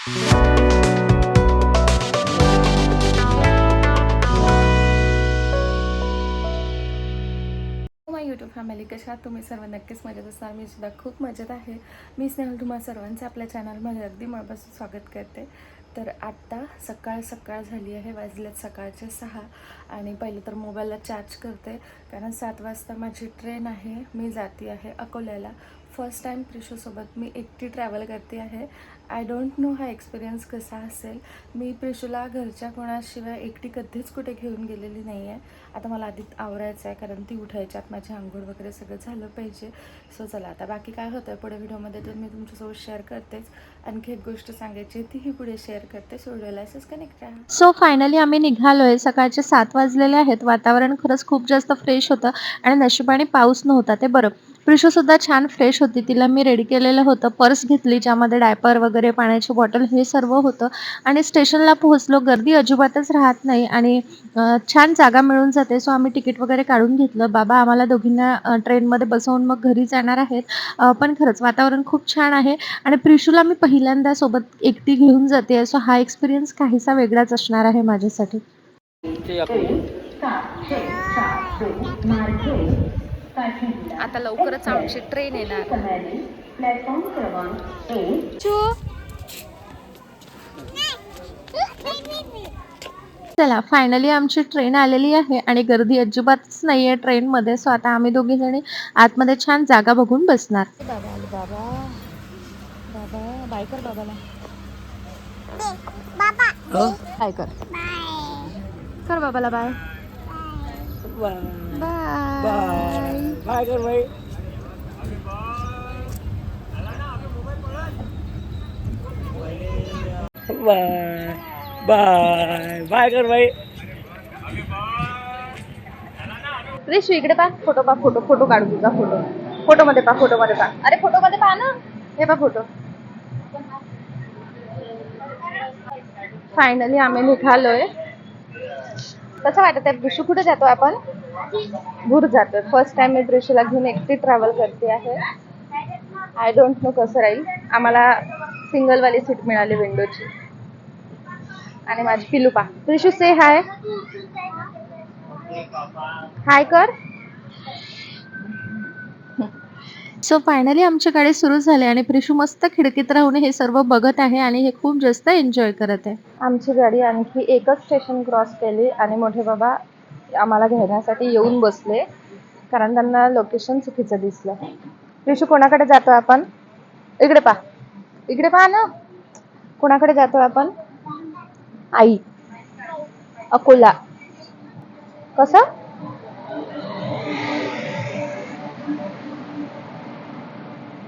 माय YouTube family, कशा आहात तुम्ही सर्व? नक्कीच मजेत असणार. मी सुद्धा खूप मजेत आहे. मी स्नेहल तुम्हा सर्वांचं आपल्या चॅनलमध्ये अगदी मनापासून स्वागत करते. तर आत्ता सकाळ झाली आहे, वाजलेत सकाळचे 6 आणि पहिलं तर मोबाईलला चार्ज करते, कारण 7 वाजता माझी ट्रेन आहे. मी जाते आहे अकोल्याला. फर्स्ट टाईम प्रिशूसोबत मी एकटी ट्रॅव्हल करते आहे. आय डोंट नो हा एक्सपिरियन्स कसा असेल. मी प्रिशूला घरच्या कोणाशिवाय एकटी कधीच कुठे घेऊन गेलेली नाही आहे. आता मला आधी आवरायचं आहे, कारण ती उठायच्यात माझी आंघोळ वगैरे सगळं झालं पाहिजे. सो चला, आता बाकी काय होतं आहे पुढे व्हिडिओमध्ये तर मी तुमच्यासोबत शेअर करतेच. आणखी एक गोष्ट सांगायची तीही पुढे शेअर करते. सो व्हिडिओला असंच कनेक्ट राहा. सो फायनली आम्ही निघालोय. सकाळचे 7 वाजलेले आहेत. वातावरण खरंच खूप जास्त फ्रेश होतं आणि नशिबाने पाऊस नव्हता ते बरं. प्रिशूसुद्धा छान फ्रेश होती. तिला मी रेडी केलेलं होतं. पर्स घेतली, ज्यामध्ये डायपर वगैरे, पाण्याची बॉटल हे सर्व होतं आणि स्टेशनला पोहोचलो. गर्दी अजिबातच राहत नाही आणि छान जागा मिळून जाते. सो आम्ही तिकीट वगैरे काढून घेतलं. बाबा आम्हाला दोघींना ट्रेनमध्ये बसवून मग घरी जाणार आहेत. पण खरंच वातावरण खूप छान आहे आणि प्रिशूला मी पहिल्यांदा सोबत एकटी घेऊन जाते. सो हा एक्सपिरियन्स काहीसा वेगळाच असणार आहे माझ्यासाठी. आता लवकरच आमची ट्रेन येणार. चला, फायनली आमची ट्रेन आलेली आहे आणि गर्दी अजिबातच नाही आहे ट्रेनमध्ये. सो आता आम्ही दोघी जणी आतमध्ये छान जागा बघून बसणार. बाबा आले, बाबा बाबा बाय कर बाबाला. बाय कर, कर बाबाला बाय. बाय बाय कर भाई. बाय बाय बाय कर भाई. रिशू इकडे पा, फोटो पा, फोटो काढू तुझा. फोटो मध्ये पा, अरे फोटो मध्ये पा ना. हे पा फोटो. फायनली आम्ही निघालोय. कसं वाटत आहे? रिशू कुठे जातो आपण? भूर जातोय. फर्स्ट टाइम मी रिशूला घेऊन एकटी ट्रॅव्हल करते आहे. आय डोंट नो कसं राहील. आम्हाला सिंगलवाली सीट मिळाली विंडोची. आणि माझी पिलू पा. रिशू से हाय, हाय कर. सो फायनली आमची गाडी सुरू झाली आणि प्रिशू मस्त खिडकीत राहून हे सर्व बघत आहे आणि हे खूप जास्त एन्जॉय करत आहे. आमची गाडी आणखी एकच स्टेशन क्रॉस केली आणि मोठे बाबा आम्हाला घेण्यासाठी येऊन बसले, कारण त्यांना लोकेशन चुकीचं दिसलं. प्रिशू कोणाकडे जातो आपण? इकडे पहा ना. कोणाकडे जातो आपण? आई, अकोला. कसं?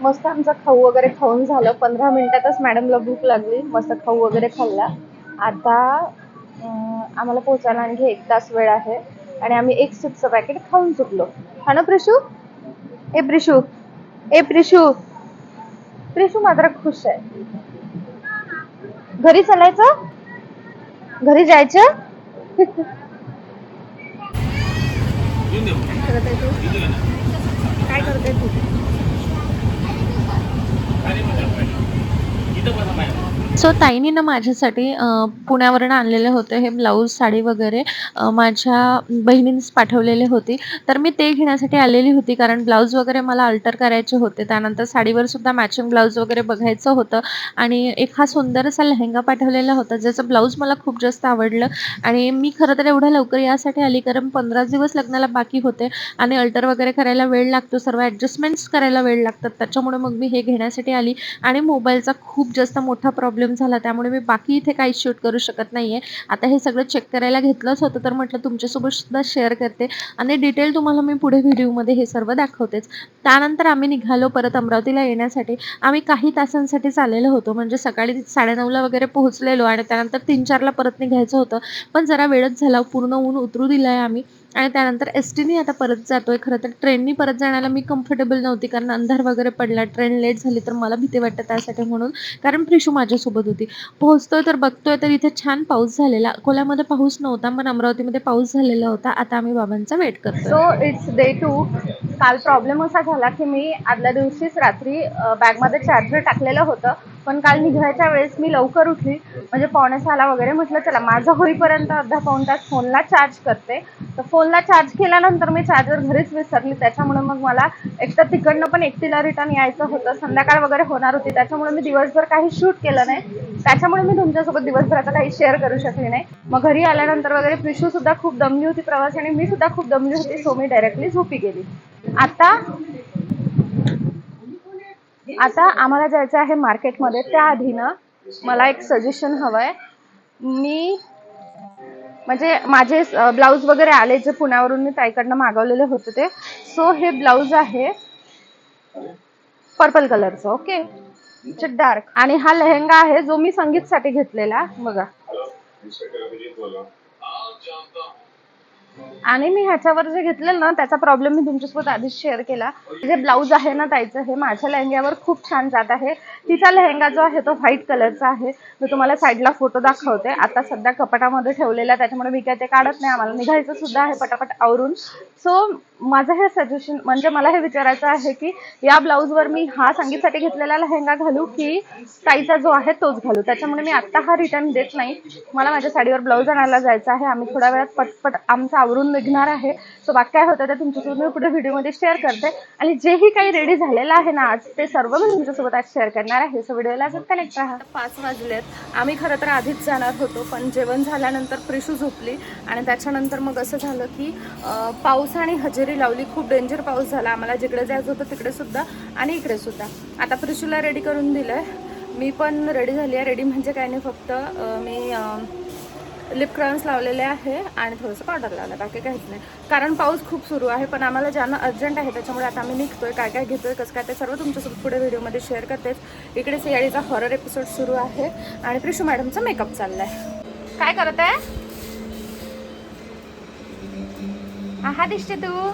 मस्त आमचा खाऊ वगैरे खाऊन झालं. 15 मिनिटातच मॅडमला भूक लागली. मस्त खाऊ वगैरे खाल्ला. आता आम्हाला पोहोचायला आणखी 1 तास वेळ आहे आणि आम्ही एक चिप्सचं पॅकेट खाऊन चुकलो. हा ना प्रिशू? प्रिशू मात्र खुश आहे. घरी चालायचं, घरी जायचं. काय करते तू? सो ताईनी ना माझ्यासाठी पुण्यावरून आणलेले होते हे ब्लाऊज, साडी वगैरे. माझ्या बहिणीनेच पाठवलेले होते. तर मी ते घेण्यासाठी आलेली होती, कारण ब्लाऊज वगैरे मला अल्टर करायचे होते. त्यानंतर साडीवर सुद्धा मॅचिंग ब्लाऊज वगैरे बघायचं होतं आणि एक हा सुंदर असा लेहेंगा पाठवलेला होता, ज्याचं ब्लाऊज मला खूप जास्त आवडलं. आणि मी खरं तर एवढ्या लवकर यासाठी आली, कारण 15 दिवस लग्नाला बाकी होते आणि अल्टर वगैरे करायला वेळ लागतो, सर्व ॲडजस्टमेंट्स करायला वेळ लागतात. त्याच्यामुळे मग मी हे घेण्यासाठी आली आणि मोबाईलचा खूप जास्त मोठा प्रॉब्लेम झाला, त्यामुळे मी बाकी इथे काही शूट करू शकत नाहीये. आता हे सगळं चेक करायला घेतलंच होतं, तर म्हटलं तुमच्यासोबत सुद्धा शेअर करते आणि डिटेल तुम्हाला मी पुढे व्हिडिओमध्ये हे सर्व दाखवतेच. त्यानंतर आम्ही निघालो परत अमरावतीला येण्यासाठी. आम्ही काही तासांसाठी चाललेलो होतो, म्हणजे सकाळी 9:30ला वगैरे पोहोचलेलो आणि त्यानंतर 3-4ला परत निघायचं होतं. पण जरा वेळच झाला, पूर्ण ऊन उतरू दिलं आहे आम्ही आणि त्यानंतर एसटीने आता परत जातोय. खरं तर ट्रेननी परत जाण्याला मी कम्फर्टेबल नव्हती, कारण अंधार वगैरे पडला, ट्रेन लेट झाली तर मला भीती वाटते त्यासाठी, म्हणून. कारण प्रिशू माझ्यासोबत होती. पोहोचतोय तर बघतोय तर इथे छान पाऊस झालेला. अकोल्यामध्ये पाऊस नव्हता, पण अमरावतीमध्ये पाऊस झालेला होता. आता आम्ही बाबांचा वेट करतोय. सो इट्स डे 2 काल प्रॉब्लेम असा झाला की मी आदल्या दिवशीच रात्री बॅगमध्ये चार्जर टाकलेलं होतं, पण काल निघायच्या वेळेस मी लवकर उठली, म्हणजे 5:45 वगैरे. म्हटलं चला माझं होईपर्यंत अर्धा पाऊण तास फोनला चार्ज करते. तर फोनला चार्ज केल्यानंतर मी चार्जर घरीच विसरली, त्याच्यामुळे मग मला एकतर तिकडनं पण एकटीला रिटर्न यायचं होतं, संध्याकाळ वगैरे होणार होती, त्याच्यामुळे मी दिवसभर काही शूट केलं नाही. त्याच्यामुळे मी तुमच्यासोबत दिवसभराचं काही शेअर करू शकले नाही. मग घरी आल्यानंतर वगैरे प्रिशू सुद्धा खूप दमली होती प्रवास, आणि मी सुद्धा खूप दमली होती, सो मी डायरेक्टली झोपी गेली. आता आम्हाला जायचं आहे मार्केटमध्ये. त्याआधी ना मला एक सजेशन हवंय. मी म्हणजे माझे ब्लाऊज वगैरे आले जे पुण्यावरून मी ताईकडनं मागवलेले होते ते. सो हे ब्लाऊज आहे पर्पल कलरचं, ओके, डार्क. आणि हा लेहेंगा आहे जो मी संगीतसाठी घेतलेला, बघा. आणि मी ह्याच्यावर जे घेतलेलं ना त्याचा प्रॉब्लेम मी तुमच्यासोबत आधीच शेअर केला. जे ब्लाऊज आहे ना ताईचं, हे माझ्या लेहंग्यावर खूप छान जात आहे. तिचा लेहंगा जो आहे तो व्हाईट कलरचा आहे. मी तुम्हाला साईडला फोटो दाखवते. आता सध्या कपाटामध्ये ठेवलेला, त्याच्यामुळे मी काय ते काढत नाही, आम्हाला निघायचं सुद्धा आहे पटापट आवरून. सो माझं हे सजेशन म्हणजे मला हे विचारायचं आहे की या ब्लाऊजवर मी हा संगीतसाठी घेतलेला लेहंगा घालू की ताईचा जो आहे तोच घालू. त्याच्यामुळे मी आत्ता हा रिटर्न देत नाही. मला माझ्या साडीवर ब्लाऊज आणायला जायचं आहे. आम्ही थोड्या वेळात पटपट आमचं आवरून निघणार आहे. सो बाकी काय होतं ते तुमच्यासोबत मी पुढे व्हिडिओमध्ये शेअर करते. आणि जेही काही रेडी झालेलं आहे ना आज, ते सर्व मी तुमच्यासोबत आज शेअर करणार आहे. सो व्हिडिओला अजून कनेक्ट राहा. 5 वाजलेत. आम्ही खरं तर आधीच जाणार होतो, पण जेवण झाल्यानंतर प्रिशू झोपली, आणि त्याच्यानंतर मग असं झालं की पाऊस आणि हजेरी लावली. खूप डेंजर पाऊस झाला. आम्हाला जिकडे जायचं होतं तिकडे सुद्धा आणि इकडे सुद्धा. आता प्रिशूला रेडी करून दिलं. मी पण रेडी झाली आहे. रेडी म्हणजे काय नाही, फक्त मी लिप क्रायॉन्स लावलेले आहे आणि थोडंसं पावडर लावलं, बाकी काहीच नाही. कारण पाऊस खूप सुरू आहे, पण आम्हाला जाणं अर्जंट आहे, त्याच्यामुळे आता आम्ही निघतोय. काय काय घेतोय, कसं काय, ते सर्व तुमच्यासोबत पुढे व्हिडिओमध्ये शेअर करतेच. इकडे सियाडीचा हॉरर एपिसोड सुरू आहे आणि प्रिशू मॅडमचा मेकअप चाललाय. काय करत आहे? हा दिसते तू.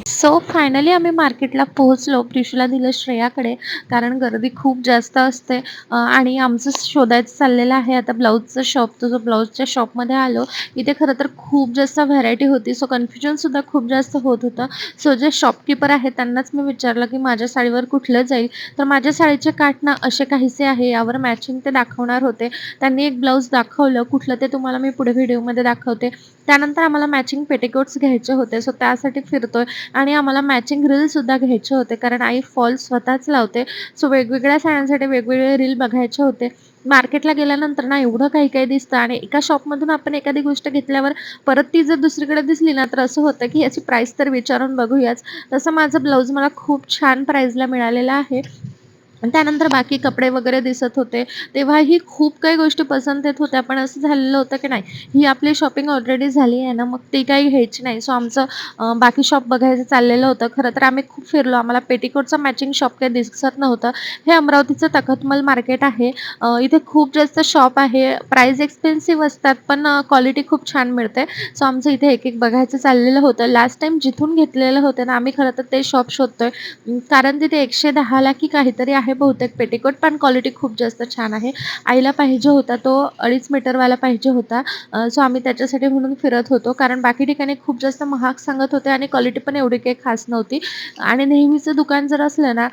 सो फायनली आम्ही मार्केटला पोहोचलो. प्रिशूला दिलं श्रेयाकडे, कारण गर्दी खूप जास्त असते आणि आमचं शोधायचं चाललेलं आहे आता ब्लाऊजचं शॉप. तो जो ब्लाऊजच्या शॉपमध्ये आलो, इथे खरं तर खूप जास्त व्हरायटी होती. सो कन्फ्युजनसुद्धा खूप जास्त होत होतं. सो जे शॉपकीपर आहे त्यांनाच मी विचारलं की माझ्या साडीवर कुठलं जाईल. तर माझ्या साडीचे काठ ना असे काहीसे आहे, यावर मॅचिंग ते दाखवणार होते. त्यांनी एक ब्लाऊज दाखवलं, कुठलं ते तुम्हाला मी पुढे व्हिडिओमध्ये दाखवते. त्यानंतर आम्हाला मॅचिंग पेटिकोट्स घ्यायचे होते. सो त्यासाठी फिरतोय आणि आम्हाला मॅचिंग रीलसुद्धा घ्यायचे होते, कारण आई फॉल स्वतःच लावते. सो वेगवेगळ्या साड्यांसाठी वेगवेगळे रील बघायचे होते. मार्केटला गेल्यानंतर ना एवढं काही काही दिसतं, आणि एका शॉपमधून आपण एखादी गोष्ट घेतल्यावर परत ती जर दुसरीकडे दिसली ना तर असं होतं की याची प्राईस तर विचारून बघूयाच. तसं माझं ब्लाऊज मला खूप छान प्राईजला मिळालेलं आहे. त्यानंतर बाकी कपडे वगैरे दिसत होते, तेव्हाही खूप काही गोष्टी पसंत येत होत्या. पण असं झालेलं होतं की नाही, ही आपली शॉपिंग ऑलरेडी झाली आहे ना, मग ती काही घ्यायची नाही. सो आमचं बाकी शॉप बघायचं चाललेलं होतं. खरं तर आम्ही खूप फिरलो. आम्हाला पेटिकोटचं मॅचिंग शॉप काही दिसत नव्हतं. हे अमरावतीचं तखतमल मार्केट आहे. इथे खूप जास्त शॉप आहे. प्राईस एक्सपेन्सिव्ह असतात, पण क्वालिटी खूप छान मिळते. सो आमचं इथे एक एक बघायचं चाललेलं होतं. लास्ट टाईम जिथून घेतलेलं होतं ना आम्ही, खरं तर ते शॉप शोधतोय, कारण तिथे 110ला की काहीतरी आहे बहुतेक पेटिकोट, पण क्वालिटी खूप जास्त छान आहे. आईला पाहिजे होता तो 2.5 मीटरवाला पाहिजे होता. सो आम्ही त्याच्यासाठी म्हणून फिरत होतो, कारण बाकी ठिकाणी खूप जास्त महाग सांगत होते आणि क्वालिटी पण एवढी काही खास नव्हती. आणि नेहमीचं दुकान जर असलं ना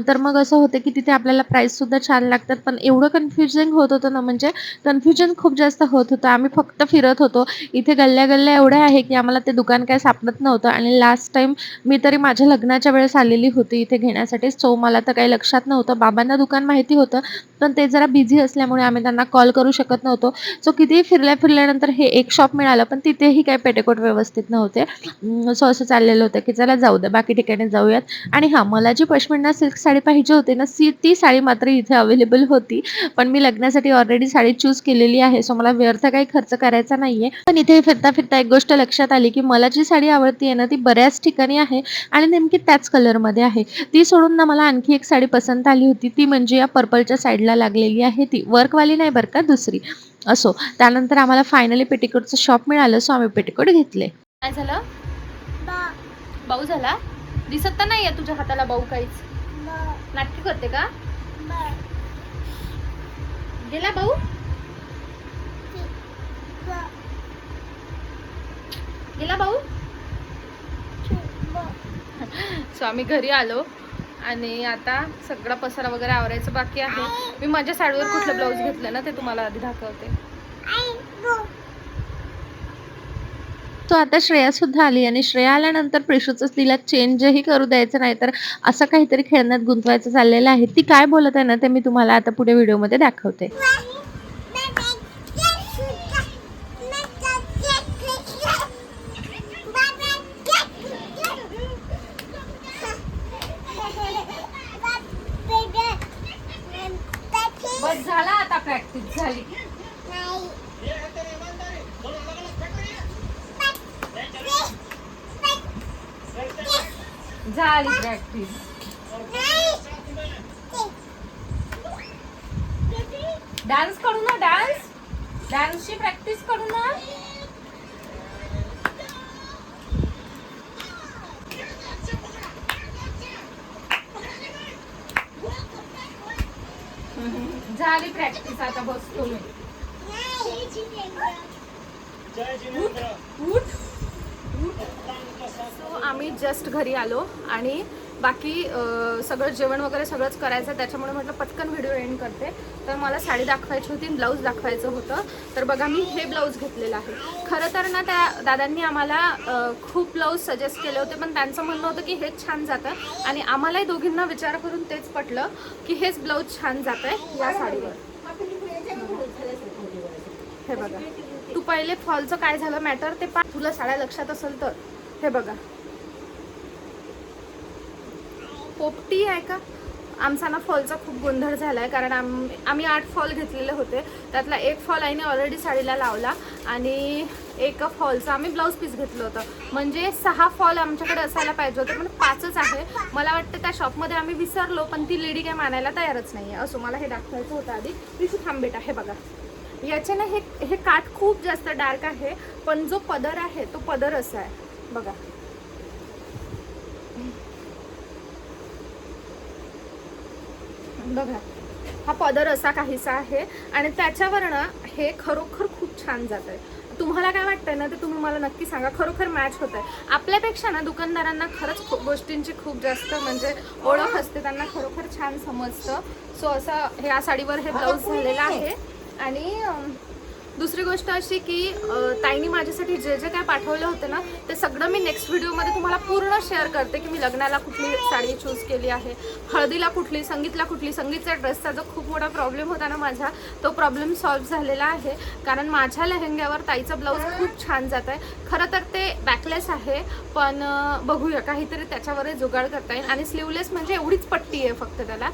तर मग असं होतं की तिथे आपल्याला प्राईससुद्धा छान लागतात. पण एवढं कन्फ्युजिंग होत होतं ना, म्हणजे कन्फ्युजन खूप जास्त होत होतं. आम्ही फक्त फिरत होतो. इथे गल्ल्या गल्ल्या एवढ्या आहे की आम्हाला ते दुकान काय सापडत नव्हतं. आणि लास्ट टाईम मी तरी माझ्या लग्नाच्या वेळेस आलेली होती इथे घेण्यासाठी. सो मला तर काही लक्षात नव्हतं. बाबांना दुकान माहिती होतं, पण ते जरा बिझी असल्यामुळे आम्ही त्यांना कॉल करू शकत नव्हतो. सो कितीही फिरल्यानंतर हे एक शॉप मिळालं, पण तिथेही काही पेटिकोट व्यवस्थित नव्हते. सो असं चाललेलं होतं की चला जाऊ दे, बाकी ठिकाणी जाऊयात. आणि हां, मला जी पश्मिना सिल्क साडी पाहिजे होती ना, ती साडी मात्र इथे अवेलेबल होती. पण मी लग्नासाठी ऑलरेडी साडी चूज केलेली आहे. सो मला व्यर्थ काही खर्च करायचा नाहीये. पण इथे फिरता फिरता एक गोष्ट लक्षात आली की मला जी साडी आवडती आहे ना, ती बऱ्याच ठिकाणी आहे आणि नेमकी त्याच कलरमध्ये आहे. ती सोडून ना मला आणखी एक साडी पसंत आली होती. ती म्हणजे या पर्पलच्या साईडला लागलेली आहे. ती वर्कवाली नाही बरं का, दुसरी. असो, त्यानंतर आम्हाला फायनली पेटिकोटचं शॉप मिळालं. सो आम्ही पेटिकोट घेतले. काय झालं? बाऊ झाला? दिसत तर नाहीये तुझ्या हाताला बाऊ काहीच. नाटकी करते का? गेला बाऊ? गेला भाऊ. सो आम्ही घरी आलो आणि आता सगळा पसारा वगैरे आवरायचं बाकी आहे. मी माझ्या साडीवर कुठलं ब्लाऊज घेतलं ना ते तुम्हाला आधी दाखवते. तो आता श्रेया सुद्धा आली आणि श्रेया आल्यानंतर प्रिशूचं तिला चेंजही करू द्यायचं नाही, तर असं काहीतरी खेळण्यात गुंतवायचं चाललेलं आहे. ती काय बोलत आहे ना ते मी तुम्हाला आता पुढे व्हिडिओमध्ये दाखवते. बस झाला आता, प्रॅक्टिस झाली. झाली प्रॅक्टिस. डान्स करू ना, डान्सची प्रॅक्टिस करू ना. झाली प्रॅक्टिस, आता बसतो मी. सो आम्ही जस्ट घरी आलो आणि बाकी सगळं जेवण वगैरे सगळंच करायचं, त्याच्यामुळे म्हटलं पटकन व्हिडिओ एंड करते. तर मला साडी दाखवायची होती, ब्लाऊज दाखवायचं होतं. तर बघा मी हे ब्लाऊज घेतलेलं आहे. खरं तर ना त्या दादांनी आम्हाला खूप ब्लाऊज सजेस्ट केले होते, पण त्यांचं म्हणणं होतं की हेच छान जातं आणि आम्हालाही दोघींना विचार करून तेच पटलं की हेच ब्लाऊज छान जातं आहे या साडीवर. हे बघा, तू पहिले फॉलचं काय झालं मॅटर ते तुला साड्या लक्षात असेल तर. हे बघा पोपटी आहे का. आमचा ना फॉलचा खूप गोंधळ झाला आहे, कारण आम्ही 8 फॉल घेतलेले होते. त्यातला एक फॉल आईने ऑलरेडी साडीला लावला आणि एक फॉलचा आम्ही ब्लाऊज पीस घेतलं होतं. म्हणजे 6 फॉल आमच्याकडे असायला पाहिजे होते, पण 5च आहे. मला वाटतं त्या शॉपमध्ये आम्ही विसरलो, पण ती लेडी काय मानायला तयारच नाही आहे. असो, मला हे दाखवायचं होतं आधी. पिशू थांब बेटा. हे बघा, याचे ना हे काठ खूप जास्त डार्क आहे, पण जो पदर आहे तो पदर असा आहे बघा. बघा हा पदर असा काहीसा आहे आणि त्याच्यावर ना हे खरोखर खूप छान जात आहे. तुम्हाला काय वाटतंय ना ते तुम्ही मला नक्की सांगा. खरोखर मॅच होत आहे. आपल्यापेक्षा ना दुकानदारांना खरंच गोष्टींची खूप जास्त म्हणजे ओळख असते, त्यांना खरोखर छान समजतं. सो असं या साडीवर हे ब्लाऊज झालेलं आहे. आणि दुसरी गोष्ट अशी की ताईंनी माझ्यासाठी जे जे काय पाठवलं होतं ना ते सगळं मी नेक्स्ट व्हिडिओमध्ये तुम्हाला पूर्ण शेअर करते की मी लग्नाला कुठली साडी चूज केली आहे, हळदीला कुठली, संगीतला कुठली. संगीतच्या ड्रेसचा जो खूप मोठा प्रॉब्लेम होता ना माझा, तो प्रॉब्लेम सॉल्व्ह झालेला आहे. कारण माझ्या लेहंग्यावर ताईचं ब्लाऊज खूप छान जात आहे. खरं तर ते बॅकलेस आहे, पण बघूया काहीतरी त्याच्यावरही जुगाड करता येईल. आणि स्लीवलेस म्हणजे एवढीच पट्टी आहे फक्त त्याला.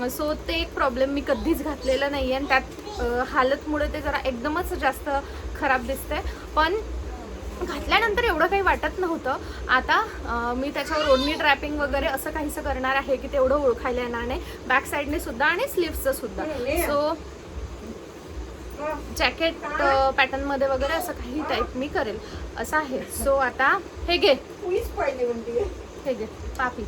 सो ते एक प्रॉब्लेम मी कधीच घातलेलं नाही आहे आणि त्यात हालतमुळे ते जरा एकदमच जास्त खराब दिसते. पण घातल्यानंतर एवढं काही वाटत नव्हतं. आता मी त्याच्यावर ओढणी ड्रॅपिंग वगैरे असं काहीसं करणार आहे की तेवढं ओळखायला येणार नाही, बॅक साईडने सुद्धा आणि स्लीव्सचं सुद्धा. सो जॅकेट पॅटर्नमध्ये वगैरे असं काही टाईप मी करेल असं आहे. सो आता हे घे, हे घे पापी.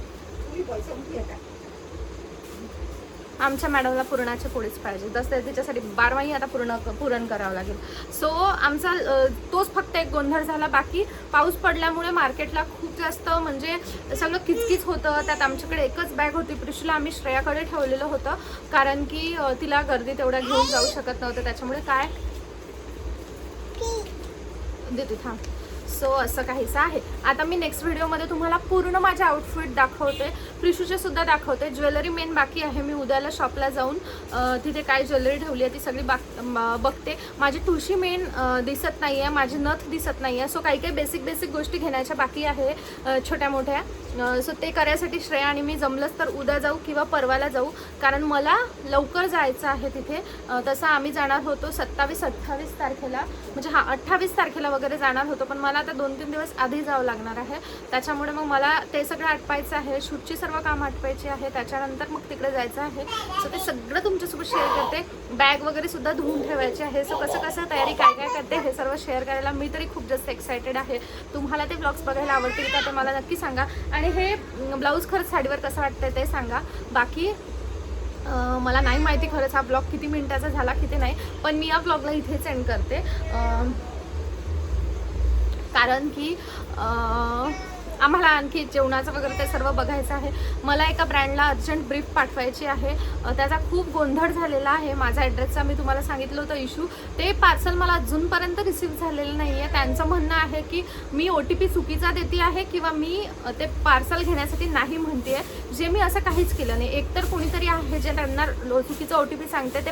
आमच्या मॅडमला पुरणाच्या पोळीच पाहिजे, तिच्यासाठी 12 आता पुरण करावं लागेल. सो आमचा तोच फक्त एक गोंधळ झाला. बाकी पाऊस पडल्यामुळे मार्केटला खूप जास्त म्हणजे सगळं किचकिच होतं. त्यात आमच्याकडे एकच बॅग होती. प्रिशूला आम्ही श्रेयाकडे ठेवलेलं होतं, कारण की तिला गर्दीत एवढ्या घेऊन जाऊ शकत नव्हतं. त्याच्यामुळे काय देते थांब. सो असं काहीसं आहे. आता मी नेक्स्ट व्हिडिओमध्ये तुम्हाला पूर्ण माझे आउटफिट दाखवते, प्रिशूचे सुद्धा दाखवते. ज्वेलरी मेन बाकी आहे. मी उद्याला शॉपला जाऊन तिथे काय ज्वेलरी ठेवली आहे ती सगळी बघते. माझी तुळशी मेन दिसत नाही आहे, माझी नथ दिसत नाही आहे. सो काही काही बेसिक गोष्टी घेण्याच्या बाकी आहे छोट्या मोठ्या. सो ते करायसाठी श्रेया आणि मी जमलंच तर उद्या जाऊ किंवा परवाला जाऊ, कारण मला लवकर जायचं आहे तिथे. तसं आम्ही जाणार होतो 27-28 तारखेला, म्हणजे 28 तारखेला वगैरे जाणार होतो, पण मला आता 2-3 दिवस आधी जावं लागणार आहे. त्याच्यामुळे मग मला ते सगळं आटपायचं आहे, शूटची सर्व कामं आटपायची आहे, त्याच्यानंतर मग तिकडे जायचं आहे. सो ते सगळं तुमच्यासोबत शेअर करते. बॅग वगैरे सुद्धा धुवून ठेवायची आहे. सो कसं तयारी काय काय करते हे सर्व शेअर करायला मी तरी खूप जास्त एक्सायटेड आहे. तुम्हाला ते ब्लॉग्स बघायला आवडतील का ते मला नक्की सांगा. आणि हे ब्लाऊज खरंच साडीवर कसं वाटतंय ते सांगा. बाकी मला नाही माहिती खरंच हा ब्लॉग किती मिनिटाचा झाला किती नाही, पण मी या ब्लॉगला इथेच एंड करते. कारण की आम्हाला आणखी जेवणाचं वगैरे ते सर्व बघायचं आहे. मला एका ब्रँडला अर्जंट ब्रीफ पाठवायची आहे. त्याचा खूप गोंधळ झालेला आहे. माझा ॲड्रेसचा मी तुम्हाला सांगितलं होतं इश्यू, ते पार्सल मला अजूनपर्यंत रिसीव्ह झालेलं नाही आहे. त्यांचं म्हणणं आहे की मी OTP चुकीचा देते आहे किंवा मी ते पार्सल घेण्यासाठी नाही म्हणते आहे, जे मी असं काहीच केलं नाही. एकतर कोणीतरी आहे जे त्यांना चुकीचं OTP सांगते ते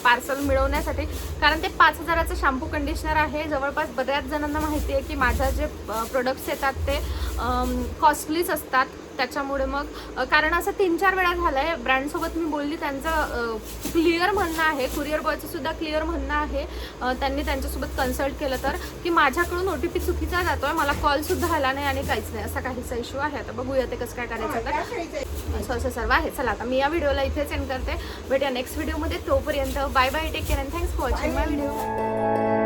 पार्सल मिळवण्यासाठी, कारण ते 5,000चं शॅम्पू कंडिशनर आहे. जवळपास बऱ्याच जणांना माहिती आहे की माझ्या जे प्रोडक्ट्स येतात ते कॉस्टलीच असतात. त्याच्यामुळे मग कारण असं 3-4 वेळा झालं आहे. ब्रँडसोबत मी बोलली, त्यांचं क्लिअर म्हणणं आहे, कुरिअर बॉयचं सुद्धा क्लिअर म्हणणं आहे, त्यांनी त्यांच्यासोबत कन्सल्ट केलं तर, की माझ्याकडून OTP चुकीचा जातो आहे, मला कॉलसुद्धा आला नाही आणि काहीच नाही, असा काहीसा इश्यू आहे. आता बघूया ते कसं काय करायचं तर असं सर्व आहे. चला आता मी या व्हिडिओला इथेच एंड करते. भेटूया नेक्स्ट व्हिडिओमध्ये. तोपर्यंत bye bye, take care and thanks for watching my video.